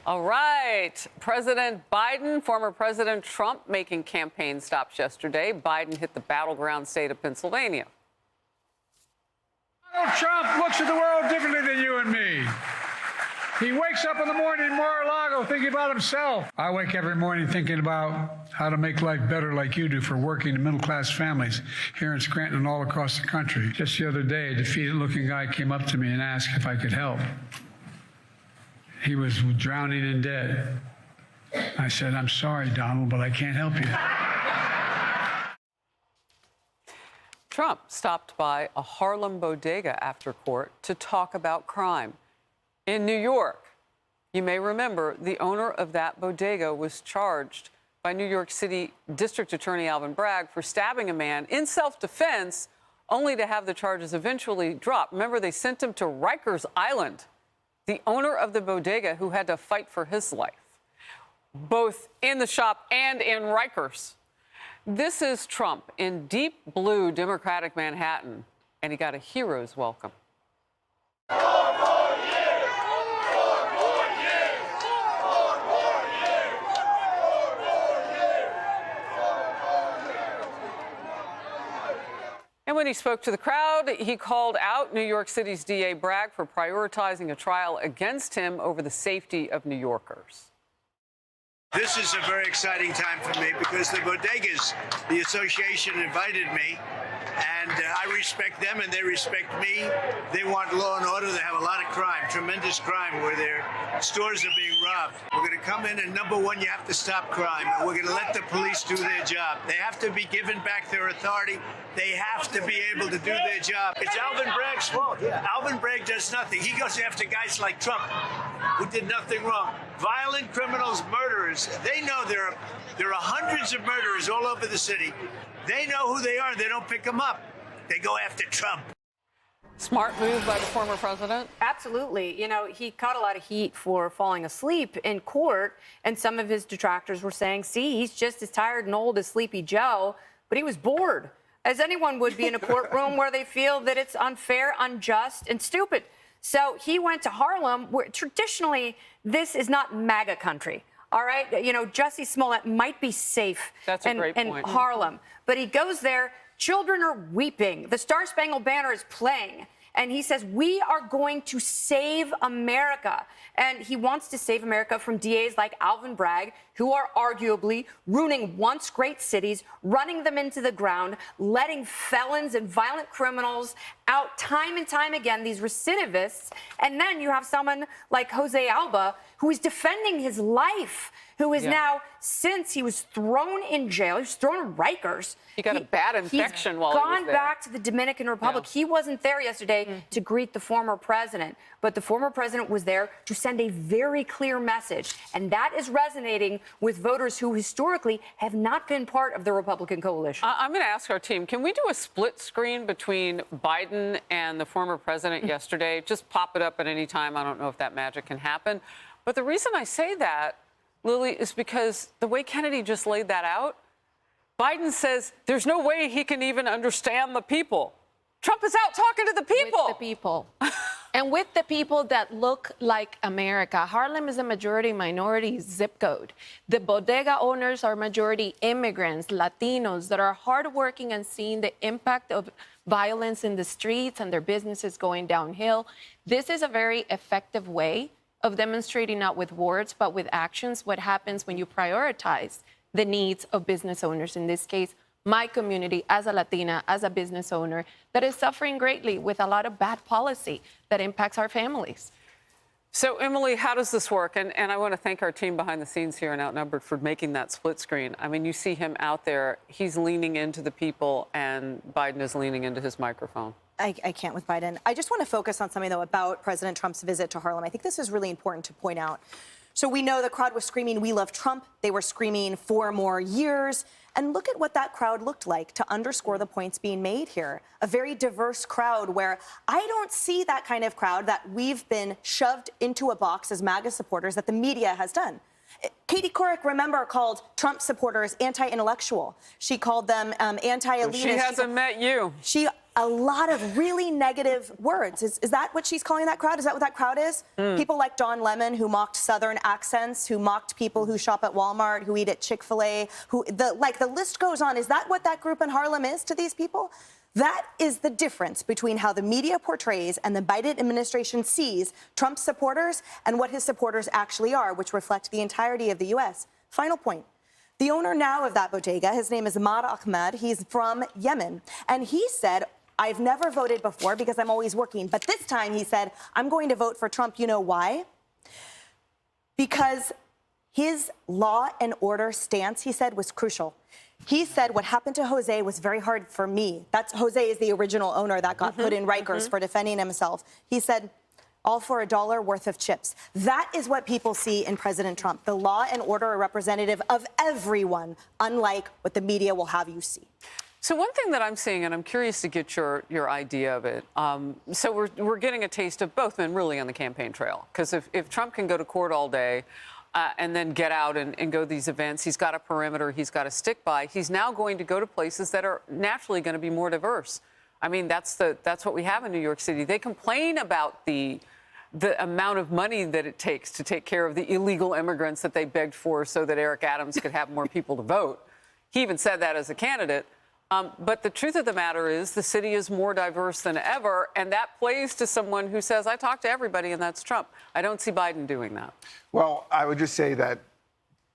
All right. President Biden, former President Trump making campaign stops yesterday. Biden hit the battleground state of Pennsylvania. Donald Trump looks at the world differently than you and me. He wakes up in the morning in Mar-a-Lago thinking about himself. I wake every morning thinking about how to make life better like you do for working and middle-class families here in Scranton and all across the country. Just the other day, a defeated-looking guy came up to me and asked if I could help. He was drowning and dead. I said, "I'm sorry, Donald, but I can't help you." Trump stopped by a Harlem bodega after court to talk about crime. In New York, you may remember the owner of that bodega was charged by New York City District Attorney Alvin Bragg for stabbing a man in self-defense, only to have the charges eventually dropped. Remember, they sent him to Rikers Island, the owner of the bodega who had to fight for his life, both in the shop and in Rikers. This is Trump in deep blue Democratic Manhattan, and he got a hero's welcome. And when he spoke to the crowd, he called out New York City's DA Bragg for prioritizing a trial against him over the safety of New Yorkers. This is a very exciting time for me because the bodegas, the association invited me, and I respect them and they respect me. They want law and order. They have a lot of crime, tremendous crime, where their stores are being robbed. We're going to come in, and number one, you have to stop crime, and we're going to let the police do their job. They have to be given back their authority. They have to be able to do their job. It's Alvin Bragg's fault. Yeah. Alvin Bragg does nothing. He goes after guys like Trump, who did nothing wrong. Violent criminals, murderers. They know there are hundreds of murderers all over the city. They know who they are. They don't pick them up. They go after Trump. Smart move by the former president. Absolutely. You know, he caught a lot of heat for falling asleep in court, and some of his detractors were saying, see, he's just as tired and old as Sleepy Joe, but he was bored, as anyone would be in a courtroom where they feel that it's unfair, unjust, and stupid. So he went to Harlem, where traditionally this is not MAGA country. All right, you know, Jussie Smollett might be safe in Harlem, but he goes there. Children are weeping. The Star-Spangled Banner is playing. And he says, we are going to save America. And he wants to save America from DAs like Alvin Bragg, who are arguably ruining once great cities, running them into the ground, letting felons and violent criminals out time and time again, these recidivists. And then you have someone like Jose Alba, who is defending his life, who is now, since he was thrown in jail, he was thrown in Rikers. He got a bad infection while he was there. He's gone back to the Dominican Republic. Yeah. He wasn't there yesterday to greet the former president, but the former president was there to send a very clear message, and that is resonating with voters who historically have not been part of the Republican coalition. I'm going to ask our team, can we do a split screen between Biden and the former president yesterday? Just pop it up at any time. I don't know if that magic can happen. But the reason I say that, Lily, is because the way Kennedy just laid that out, Biden says there's no way he can even understand the people. Trump is out talking to the people. With the people. And with the people that look like America. Harlem is a majority minority zip code. The bodega owners are majority immigrants, Latinos that are hardworking and seeing the impact of violence in the streets and their businesses going downhill. This is a very effective way of demonstrating not with words, but with actions, what happens when you prioritize the needs of business owners. In this case, my community as a Latina, as a business owner, that is suffering greatly with a lot of bad policy that impacts our families. So, Emily, how does this work? And I want to thank our team behind the scenes here in Outnumbered for making that split screen. I mean, you see him out there, he's leaning into the people, and Biden is leaning into his microphone. I can't with Biden. I just want to focus on something, though, about President Trump's visit to Harlem. I think this is really important to point out. So we know the crowd was screaming, "We love Trump." They were screaming 4 more years. And look at what that crowd looked like to underscore the points being made here. A very diverse crowd where I don't see that kind of crowd that we've been shoved into a box as MAGA supporters that the media has done. Katie Couric, remember, called Trump supporters anti-intellectual. She called them anti-elitist. She hasn't met you. a lot of really negative words. Is that what she's calling that crowd? Is that what that crowd is? People like Don Lemon, who mocked Southern accents, who mocked people who shop at Walmart, who eat at Chick-fil-A, the list goes on. Is that what that group in Harlem is to these people? That is the difference between how the media portrays and the Biden administration sees Trump's supporters and what his supporters actually are, which reflect the entirety of the U.S. Final point. The owner now of that bodega, his name is Ahmad Ahmed. He's from Yemen. And he said, I've never voted before because I'm always working. But this time he said, I'm going to vote for Trump. You know why? Because his law and order stance, he said, was crucial. He said what happened to Jose was very hard for me. Jose is the original owner that got put in Rikers for defending himself. He said, all for $1 worth of chips. That is what people see in President Trump. The law and order are representative of everyone, unlike what the media will have you see. So one thing that I'm seeing, and I'm curious to get your idea of it. So we're getting a taste of both men really on the campaign trail. Because if Trump can go to court all day and then get out and go to these events, he's got a perimeter he's got to stick by. He's now going to go to places that are naturally going to be more diverse. I mean, that's what we have in New York City. They complain about the amount of money that it takes to take care of the illegal immigrants that they begged for so that Eric Adams could have more people to vote. He even said that as a candidate. But the truth of the matter is the city is more diverse than ever, and that plays to someone who says, I talk to everybody, and that's Trump. I don't see Biden doing that. Well, I would just say that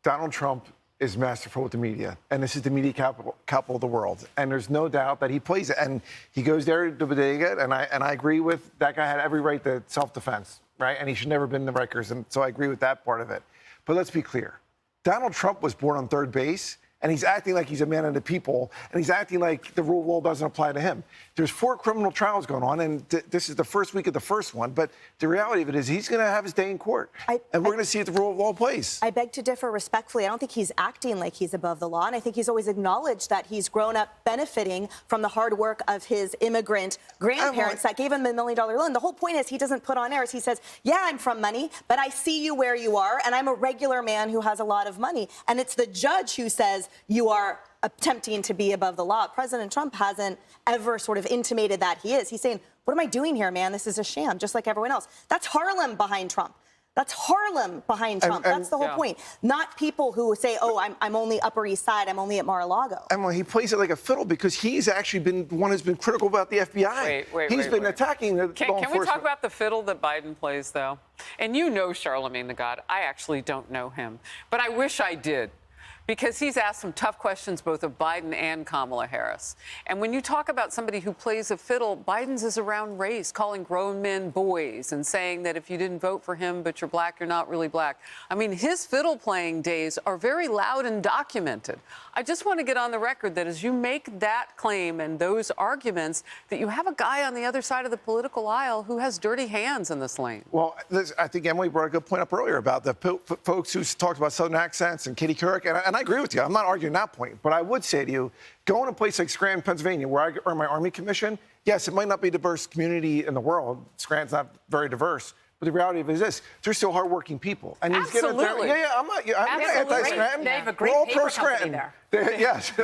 Donald Trump is masterful with the media, and this is the media capital of the world. And there's no doubt that he plays it. And he goes there to the bodega, and I agree with that guy had every right to self-defense, right? And he should never have been in the Rikers, and so I agree with that part of it. But let's be clear. Donald Trump was born on third base, and he's acting like he's a man of the people, and he's acting like the rule of law doesn't apply to him. There's 4 criminal trials going on, and this is the first week of the first one, but the reality of it is he's going to have his day in court, and we're going to see if the rule of law plays. I beg to differ respectfully. I don't think he's acting like he's above the law, and I think he's always acknowledged that he's grown up benefiting from the hard work of his immigrant grandparents that gave him $1 million loan. The whole point is he doesn't put on airs. He says, yeah, I'm from money, but I see you where you are, and I'm a regular man who has a lot of money. And it's the judge who says you are attempting to be above the law. President Trump hasn't ever sort of intimated that he is. He's saying, what am I doing here, man? This is a sham, just like everyone else. That's Harlem behind Trump. That's Harlem behind Trump. That's the whole point. Not people who say, oh, I'm only Upper East Side, I'm only at Mar-a-Lago. And well, he plays it like a fiddle because he's actually been one who's been critical about the FBI. He's been attacking the law enforcement. Can we talk about the fiddle that Biden plays, though? And you know Charlemagne the God. I actually don't know him, but I wish I did. Because he's asked some tough questions both of Biden and Kamala Harris. And when you talk about somebody who plays a fiddle, Biden's is around race, calling grown men boys and saying that if you didn't vote for him but you're black, you're not really black. I mean, his fiddle playing days are very loud and documented. I just want to get on the record that as you make that claim and those arguments, that you have a guy on the other side of the political aisle who has dirty hands in this lane. Well, I think Emily brought a good point up earlier about the folks who talked about Southern accents and Katie Couric, and I agree with you. I'm not arguing that point. But I would say to you, going to a place like Scranton, Pennsylvania, where I earned my Army commission, yes, it might not be a diverse community in the world. Scranton's not very diverse. But the reality of it is this: they're still hardworking people. And absolutely. I'm not anti-Scranton. They have a great We're all paper pro-Scranton. there. Yes,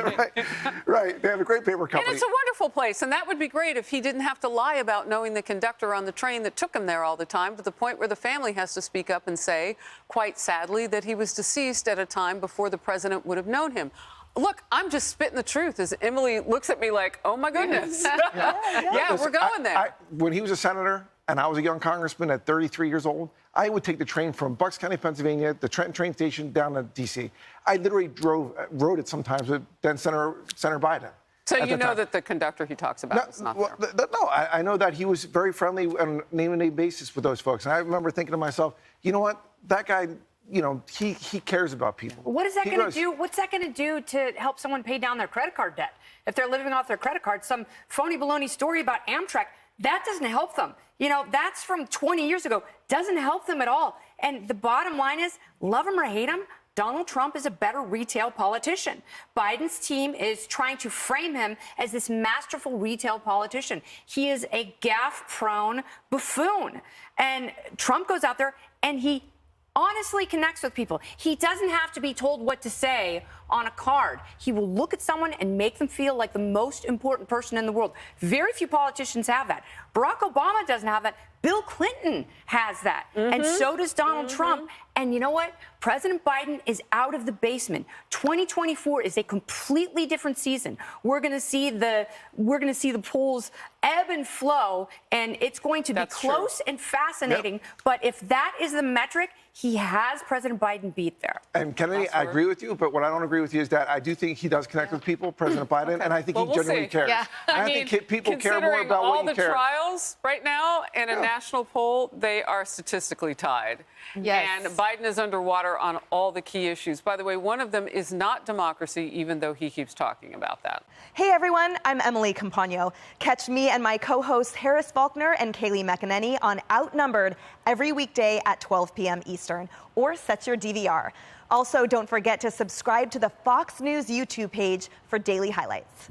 right. They have a great paper company. And it's a wonderful place. And that would be great if he didn't have to lie about knowing the conductor on the train that took him there all the time, to the point where the family has to speak up and say, quite sadly, that he was deceased at a time before the president would have known him. Look, I'm just spitting the truth as Emily looks at me like, oh, my goodness. Yeah, we're going there. When he was a senator and I was a young congressman at 33 years old, I would take the train from Bucks County, Pennsylvania, the Trenton train station down to D.C. I literally rode it sometimes with then Senator Biden. So you know that the conductor he talks about is not there? No, I know that he was very friendly on a name-to-name basis with those folks. And I remember thinking to myself, you know what, that guy, you know, he cares about people. What is that going to do? What's that going to do to help someone pay down their credit card debt? If they're living off their credit card, some phony baloney story about Amtrak, that doesn't help them. You know, that's from 20 years ago. Doesn't help them at all. And the bottom line is, love him or hate him, Donald Trump is a better retail politician. Biden's team is trying to frame him as this masterful retail politician. He is a gaffe-prone buffoon. And Trump goes out there and he honestly connects with people. He doesn't have to be told what to say on a card. He will look at someone and make them feel like the most important person in the world. Very few politicians have that. Barack Obama doesn't have that. Bill Clinton has that. And so does Donald Trump. And you know what? President Biden is out of the basement. 2024 is a completely different season. We're going to see the polls ebb and flow, and it's going to be close and fascinating. But if that is the metric, he has President Biden beat there. And Kennedy, I agree with you, but what I don't agree with you is that I do think he does connect with people, President Biden, and I think he genuinely cares. Yeah. And I think people care more about all what you the care. trials right now in a national poll, they are statistically tied. Yes. And Biden is underwater on all the key issues. By the way, one of them is not democracy, even though he keeps talking about that. Hey everyone, I'm Emily Campagno. Catch me and my co-hosts Harris Faulkner and Kaylee McEnany on Outnumbered every weekday at 12 p.m. Eastern, or set your DVR. Also, don't forget to subscribe to the Fox News YouTube page for daily highlights.